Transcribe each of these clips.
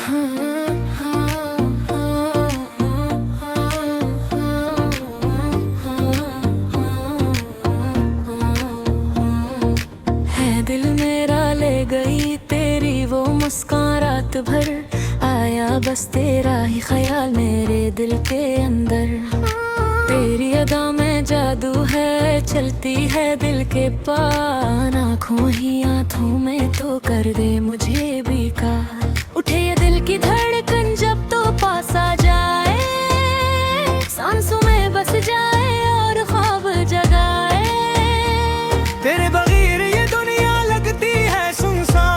है दिल मेरा ले गई तेरी वो मुस्कान रात भर, आया बस तेरा ही ख्याल मेरे दिल के अंदर। तेरी अदा में जादू है, चलती है दिल के पार, आँखों ही आँखों में तो कर दे मुझे भी काल। उठे ये दिल की धड़कन जब तो पास आ जाए, सांसों में बस जाए और ख्वाब जगाए। तेरे बगैर ये दुनिया लगती है सुनसान,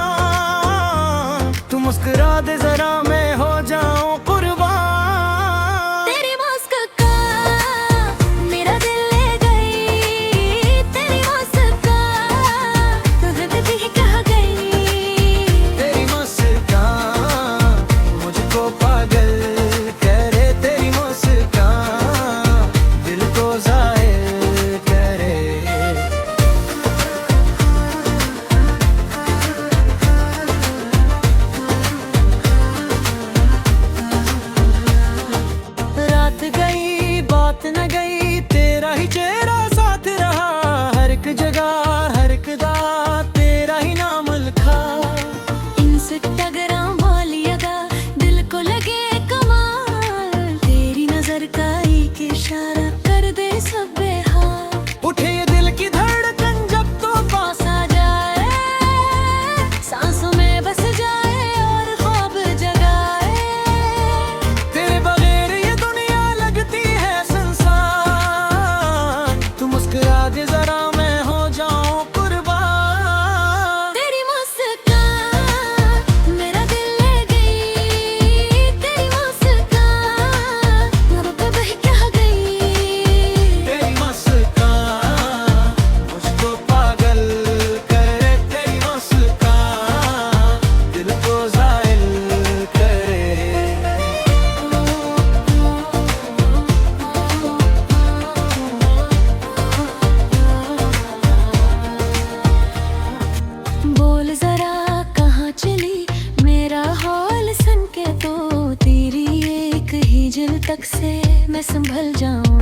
तू मुस्कुरा दे जरा मैं हो जाऊं कुर्बान। तेरी मुस्कान मेरा दिल ले गई, तेरी मुस्कान तुझे भी कह गई। तेरी मुस्कान मुझको पागल करे, तेरी मुस्कान दिल को ज़ाहिर करे। रात गई बात न गई, तेरा ही चेहरा साथ रहा, हर एक जगह हर एक दा तेरा ही नाम लिखा। इंस्टाग्राम वाली अदा दिल को लगे कमाल, तेरी नजर का एक इशारा कर दे सब बेहाल। उठे ये दिल की धड़कन जब तो पास आ जाए, सांसों में बस जाए और ख्वाब जगाए। तेरे बगैर ये दुनिया लगती है सुनसान, तू मुस्कुरा दे जरा मैं हो जाऊं कुर्बान। तेरी मुस्कान मेरा दिल ले गई, तेरी मुस्कान रब भी कह गई। तेरी मुस्कान मुझको पागल करे, तेरी मुस्कान दिल को ज़ाहिर करे। बोल जरा कहाँ चली मेरा हाल सुन के, तो तेरी एक ही झलक से मैं संभल जाऊं।